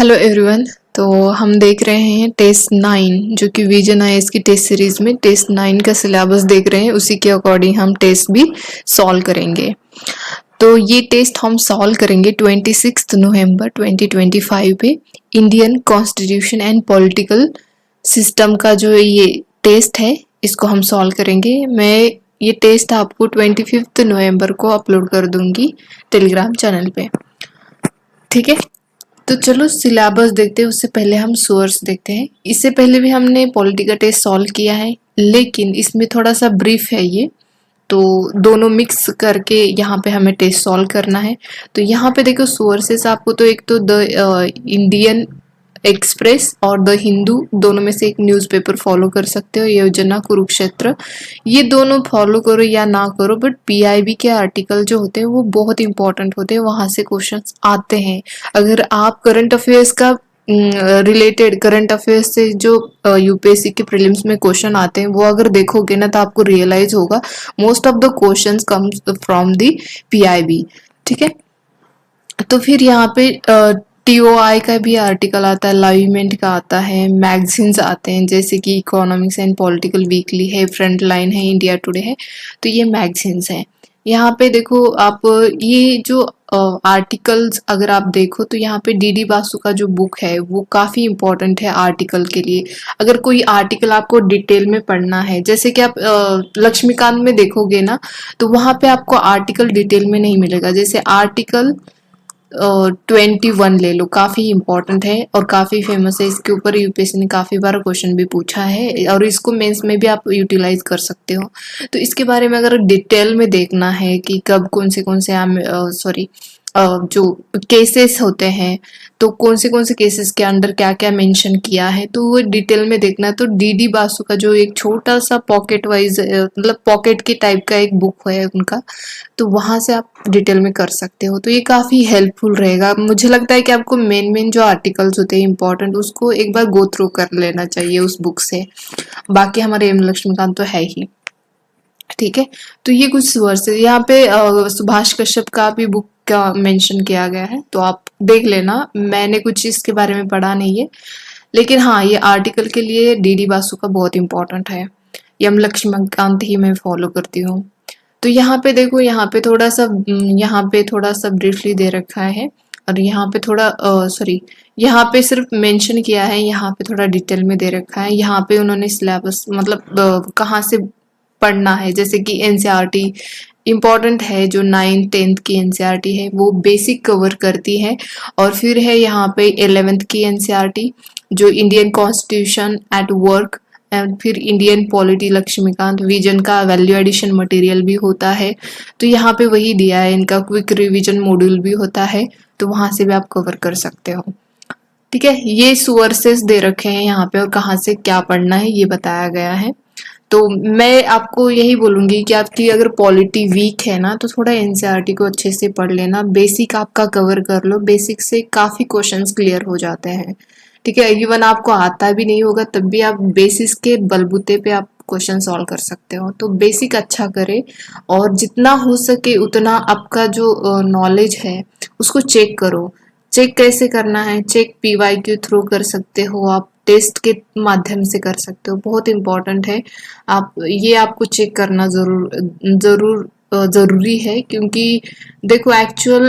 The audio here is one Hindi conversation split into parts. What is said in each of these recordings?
Hello everyone. तो हम देख रहे हैं टेस्ट 9 जो कि विजन आईएएस की टेस्ट सीरीज में टेस्ट 9 का सिलेबस देख रहे हैं। उसी के अकॉर्डिंग हम टेस्ट भी सॉल्व करेंगे। तो ये टेस्ट हम सॉल्व करेंगे 26 नवंबर 2025 पे Indian constitution and political system का जो ये टेस्ट है इसको हम सॉल्व करेंगे। मैं ये टेस्ट आपको 25 नवंबर को अपलोड कर दूंगी टेलीग्राम चैनल पे, ठीक है। तो चलो सिलेबस देखते हैं, उससे पहले हम सोर्स देखते हैं। इससे पहले भी हमने पॉलिटी का टेस्ट सॉल्व किया है, लेकिन इसमें थोड़ा सा ब्रीफ है ये, तो दोनों मिक्स करके यहाँ पे हमें टेस्ट सॉल्व करना है। तो यहाँ पे देखो सोर्सेस आपको तो एक तो द इंडियन एक्सप्रेस और द हिंदू दोनों में से एक न्यूज़पेपर फॉलो कर सकते हो, योजना कुरुक्षेत्र, ये दोनों फॉलो करो या ना करो, बट पीआईबी के आर्टिकल जो होते हैं वो बहुत इंपॉर्टेंट होते हैं, वहां से क्वेश्चंस आते हैं। अगर आप करंट अफेयर्स का रिलेटेड करंट अफेयर्स से जो यूपीएससी के प्रीलिम्स में क्वेश्चन आते हैं वो अगर देखोगे ना तो आपको रियलाइज होगा most of the questions comes from the PIB, ठीक है। तो फिर यहाँ पे टीओआई का भी आर्टिकल आता है, लाइवमेंट का आता है, मैगजीन्स आते हैं जैसे कि इकोनॉमिक्स एंड पॉलिटिकल वीकली है, फ्रंट लाइन है, इंडिया टुडे है, तो ये मैगजीन्स हैं। यहाँ पे देखो आप ये जो आर्टिकल्स अगर आप देखो तो यहाँ पे डीडी बासु का जो बुक है वो काफ़ी इंपॉर्टेंट है आर्टिकल के लिए। अगर कोई आर्टिकल आपको डिटेल में पढ़ना है, जैसे कि आप लक्ष्मीकांत में देखोगे ना तो वहाँ पे आपको आर्टिकल डिटेल में नहीं मिलेगा। जैसे आर्टिकल 21 ले लो, काफी इंपॉर्टेंट है और काफी फेमस है, इसके ऊपर यूपीएससी ने काफी बार क्वेश्चन भी पूछा है और इसको मेंस में भी आप यूटिलाइज कर सकते हो। तो इसके बारे में अगर डिटेल में देखना है कि कब कौन से जो केसेस होते हैं तो कौन से केसेस के अंदर क्या क्या मेंशन किया है तो वो डिटेल में देखना है, तो डीडी बासु का जो एक छोटा सा पॉकेट वाइज मतलब पॉकेट के टाइप का एक बुक है उनका, तो वहां से आप डिटेल में कर सकते हो। तो ये काफी हेल्पफुल रहेगा। मुझे लगता है कि आपको मेन जो आर्टिकल्स होते हैं इंपॉर्टेंट उसको एक बार गो थ्रू कर लेना चाहिए उस बुक से। बाकी हमारे एम लक्ष्मीकांत तो है ही, ठीक है। तो ये कुछ वर्ष यहाँ पे सुभाष कश्यप का भी बुक का मेंशन किया गया है, तो आप देख लेना। मैंने कुछ इसके बारे में पढ़ा नहीं है, लेकिन हाँ ये आर्टिकल के लिए डीडी बासु का बहुत इंपॉर्टेंट है। यम लक्ष्मीकांत ही मैं फॉलो करती हूँ। तो यहाँ पे देखो यहाँ पे थोड़ा सा ब्रीफली दे रखा है और यहाँ पे थोड़ा यहाँ पे सिर्फ मेंशन किया है, यहाँ पे थोड़ा डिटेल में दे रखा है। यहाँ पे उन्होंने सिलेबस मतलब कहाँ से पढ़ना है, जैसे कि एनसीईआरटी इम्पॉर्टेंट है, जो 9th 10th की एनसीईआरटी है वो बेसिक कवर करती है। और फिर है यहाँ पे 11th की एनसीईआरटी जो Indian constitution at work and फिर इंडियन पॉलिटी लक्ष्मीकांत, विजन का वैल्यू एडिशन मटेरियल भी होता है। तो यहाँ पे वही दिया है, इनका क्विक रिवीजन मॉड्यूल भी होता है, तो वहां से भी आप कवर कर सकते हो, ठीक है। ये सोर्सेस दे रखे हैं यहाँ पे और कहाँ से क्या पढ़ना है ये बताया गया है। तो मैं आपको यही बोलूंगी कि आपकी अगर पॉलिटी वीक है ना तो थोड़ा एनसीईआरटी को अच्छे से पढ़ लेना, बेसिक आपका कवर कर लो, बेसिक से काफी क्वेश्चंस क्लियर हो जाते हैं, ठीक है। इवन आपको आता भी नहीं होगा तब भी आप बेसिस के बलबूते पे आप क्वेश्चन सॉल्व कर सकते हो। तो बेसिक अच्छा करे और जितना हो सके उतना आपका जो नॉलेज है उसको चेक करो। चेक कैसे करना है, चेक पीवाईक्यू थ्रू कर सकते हो, आप टेस्ट के माध्यम से कर सकते हो, बहुत इंपॉर्टेंट है। आपको चेक करना जरूरी है, क्योंकि देखो एक्चुअल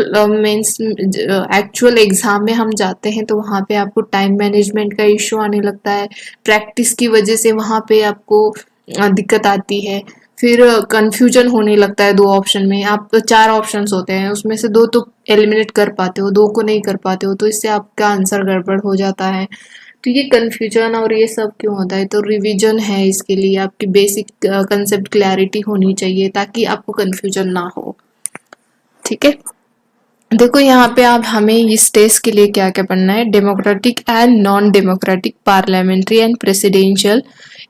एग्जाम में हम जाते हैं तो वहाँ पे आपको टाइम मैनेजमेंट का इश्यू आने लगता है, प्रैक्टिस की वजह से वहाँ पे आपको दिक्कत आती है, फिर कंफ्यूजन होने लगता है। 2 ऑप्शन में आप 4 ऑप्शंस होते हैं, उसमें से 2 तो एलिमिनेट कर पाते हो, 2 को नहीं कर पाते हो, तो इससे आपका आंसर गड़बड़ हो जाता है। तो ये कंफ्यूजन और ये सब क्यों होता है, तो रिवीजन है इसके लिए, आपकी बेसिक कंसेप्ट क्लैरिटी होनी चाहिए ताकि आपको कंफ्यूजन ना हो, ठीक है। देखो यहाँ पे आप हमें इस टेस्ट के लिए क्या क्या पढ़ना है, democratic and non democratic, parliamentary and presidential,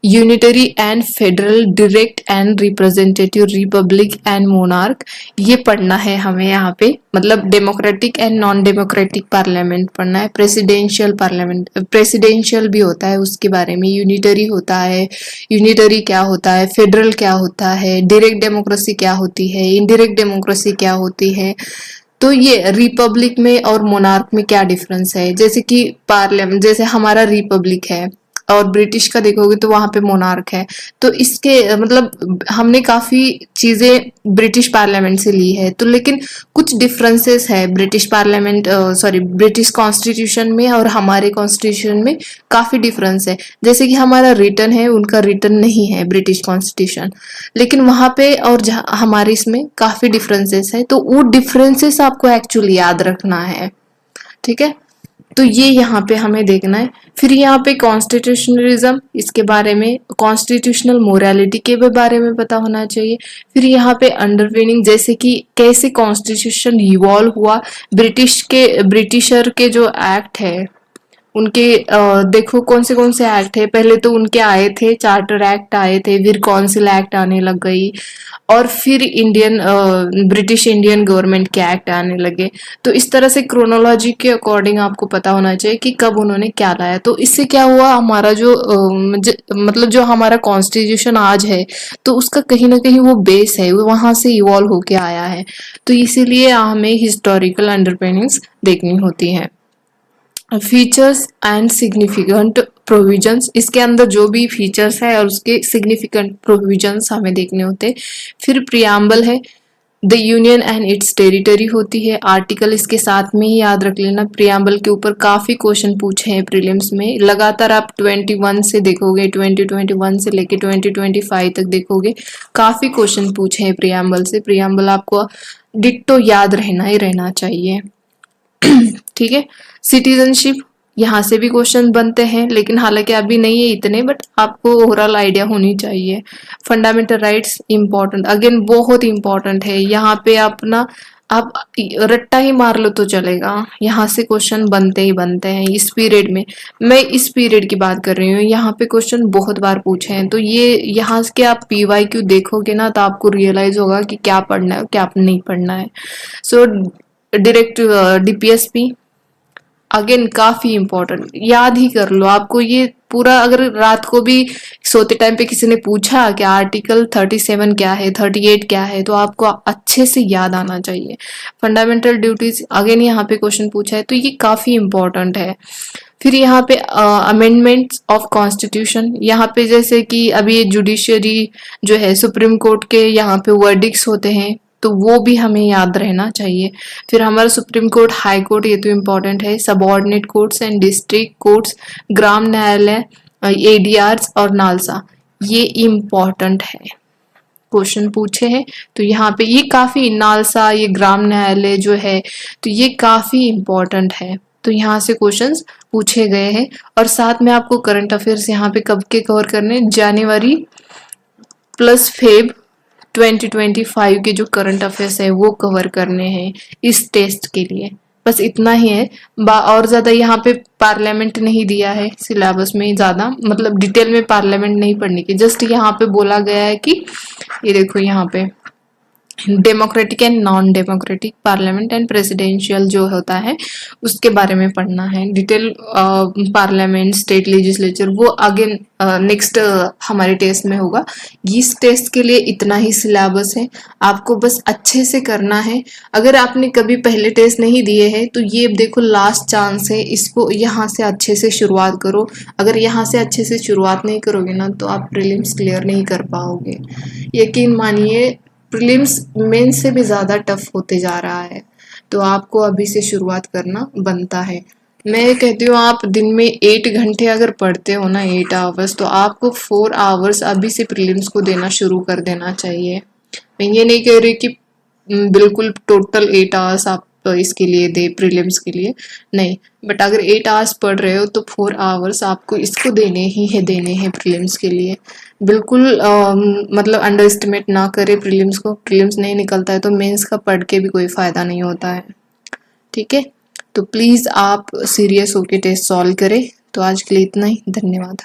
unitary and federal, direct and representative, Republic and monarch, ये पढ़ना है हमें यहाँ पे। मतलब democratic and non democratic parliament पढ़ना है, प्रेसिडेंशियल पार्लियामेंट, प्रेसिडेंशियल भी होता है उसके बारे में, यूनिटरी होता है, यूनिटरी क्या होता है, फेडरल क्या होता है, डायरेक्ट डेमोक्रेसी क्या होती है, इनडायरेक्ट डेमोक्रेसी क्या होती है, तो ये रिपब्लिक में और मोनार्क में क्या डिफरेंस है, जैसे कि पार्लियामेंट, जैसे हमारा रिपब्लिक है और ब्रिटिश का देखोगे तो वहां पे मोनार्क है। तो इसके मतलब हमने काफी चीजें ब्रिटिश पार्लियामेंट से ली है, तो लेकिन कुछ डिफरेंसेस है British parliament sorry British constitution में और हमारे कॉन्स्टिट्यूशन में काफी डिफरेंस है। जैसे कि हमारा रिटर्न है, उनका रिटर्न नहीं है ब्रिटिश कॉन्स्टिट्यूशन, लेकिन वहां पे और हमारे इसमें काफी डिफरेंसेस है, तो वो डिफरेंसेस आपको एक्चुअली याद रखना है। ठीक है, तो ये यहाँ पे हमें देखना है। फिर यहाँ पे कॉन्स्टिट्यूशनलिज्म, इसके बारे में, कॉन्स्टिट्यूशनल मोरालिटी के बारे में पता होना चाहिए। फिर यहाँ पे अंडरपिनिंग, जैसे कि कैसे कॉन्स्टिट्यूशन इवॉल्व हुआ, ब्रिटिशर के जो एक्ट है उनके देखो कौन से एक्ट है। पहले तो उनके आए थे, चार्टर एक्ट आए थे, फिर काउंसिल एक्ट आने लग गई, और फिर ब्रिटिश इंडियन गवर्नमेंट के एक्ट आने लगे। तो इस तरह से क्रोनोलॉजी के अकॉर्डिंग आपको पता होना चाहिए कि कब उन्होंने क्या लाया। तो इससे क्या हुआ, हमारा जो मतलब जो हमारा कॉन्स्टिट्यूशन आज है, तो उसका कहीं ना कहीं वो बेस है, वो वहां से इवॉल्व होके आया है। तो इसीलिए हमें हिस्टोरिकल अंडरपिनिंग्स देखनी होती है। फीचर्स एंड सिग्निफिकेंट प्रोविजंस, इसके अंदर जो भी फीचर्स है और उसके सिग्निफिकेंट प्रोविजंस हमें देखने होते हैं। फिर प्रियम्बल है, the union and it's territory होती है। आर्टिकल इसके साथ में ही याद रख लेना। प्रियम्बल के ऊपर काफी क्वेश्चन पूछे हैं प्रीलिम्स में, लगातार आप 21 से देखोगे, 2021 से लेके 2025 तक देखोगे, काफी क्वेश्चन पूछे हैं प्रियम्बल से। प्रियम्बल आपको डिट्टो याद रहना ही रहना चाहिए। ठीक है, सिटीजनशिप, यहाँ से भी क्वेश्चन बनते हैं, लेकिन हालांकि अभी नहीं है इतने, बट आपको ओवरऑल आइडिया होनी चाहिए। फंडामेंटल राइट्स इम्पोर्टेंट, अगेन बहुत इंपॉर्टेंट है। यहाँ पे अपना आप रट्टा ही मार लो तो चलेगा, यहाँ से क्वेश्चन बनते ही बनते हैं इस पीरियड में। मैं इस पीरियड की बात कर रही हूँ, यहाँ पे क्वेश्चन बहुत बार पूछे हैं। तो ये यहाँ के आप PYQ देखोगे ना, तो आपको रियलाइज होगा कि क्या पढ़ना है क्या नहीं पढ़ना है। सो डायरेक्ट DPSP अगेन काफी इंपॉर्टेंट, याद ही कर लो। आपको ये पूरा, अगर रात को भी सोते टाइम पे किसी ने पूछा कि आर्टिकल 37 क्या है, 38 क्या है, तो आपको अच्छे से याद आना चाहिए। फंडामेंटल ड्यूटीज, अगेन यहाँ पे क्वेश्चन पूछा है, तो ये काफी इंपॉर्टेंट है। फिर यहाँ पे अमेंडमेंट्स ऑफ कॉन्स्टिट्यूशन, यहाँ पे जैसे कि अभी ये जुडिशियरी जो है, सुप्रीम कोर्ट के यहाँ पे वर्डिक्स होते हैं, तो वो भी हमें याद रहना चाहिए। फिर हमारा सुप्रीम कोर्ट, हाई कोर्ट, ये तो इम्पोर्टेंट है। Subordinate courts and district courts, ग्राम न्यायालय, ADRs और नालसा, ये इम्पोर्टेंट है, क्वेश्चन पूछे हैं। तो यहाँ पे ये काफी, नालसा, ये ग्राम न्यायालय जो है, तो ये काफी इम्पोर्टेंट है। तो यहाँ से क्वेश्चंस पूछे गए हैं। और साथ में आपको करंट अफेयर्स यहाँ पे कब के कवर करने, जनवरी प्लस फेब 2025 के जो करंट अफेयर्स है वो कवर करने हैं इस टेस्ट के लिए। बस इतना ही है, और ज्यादा यहाँ पे पार्लियामेंट नहीं दिया है सिलेबस में, ज्यादा मतलब डिटेल में पार्लियामेंट नहीं पढ़ने की। जस्ट यहाँ पे बोला गया है कि ये देखो, यहाँ पे democratic and non democratic parliament and presidential जो होता है उसके बारे में पढ़ना है। डिटेल पार्लियामेंट, स्टेट लेजिस्लेचर, वो अगेन नेक्स्ट हमारे टेस्ट में होगा। इस टेस्ट के लिए इतना ही सिलेबस है, आपको बस अच्छे से करना है। अगर आपने कभी पहले टेस्ट नहीं दिए हैं तो ये देखो लास्ट चांस है, इसको यहाँ से अच्छे से शुरुआत करो। अगर यहाँ से अच्छे से शुरुआत नहीं करोगे ना, तो आप प्रीलिम्स क्लियर नहीं कर पाओगे। यकीन मानिए, प्रीलिम्स मेन से भी ज़्यादा टफ होते जा रहा है, तो आपको अभी से शुरुआत करना बनता है। मैं कहती हूँ, आप दिन में 8 घंटे अगर पढ़ते हो ना, 8 आवर्स, तो आपको 4 आवर्स अभी से प्रीलिम्स को देना शुरू कर देना चाहिए। मैं ये नहीं कह रही कि बिल्कुल टोटल 8 आवर्स आप इसके लिए दे, प्रीलिम्स के लिए नहीं, बट अगर 8 आवर्स पढ़ रहे हो तो 4 आवर्स आपको इसको देने हैं प्रीलिम्स के लिए। बिल्कुल मतलब अंडर एस्टिमेट ना करे प्रीलिम्स को। प्रीलिम्स नहीं निकलता है तो मेंस का पढ़ के भी कोई फायदा नहीं होता है। ठीक है, तो प्लीज आप सीरियस होके टेस्ट सॉल्व करें। तो आज के लिए इतना ही, धन्यवाद।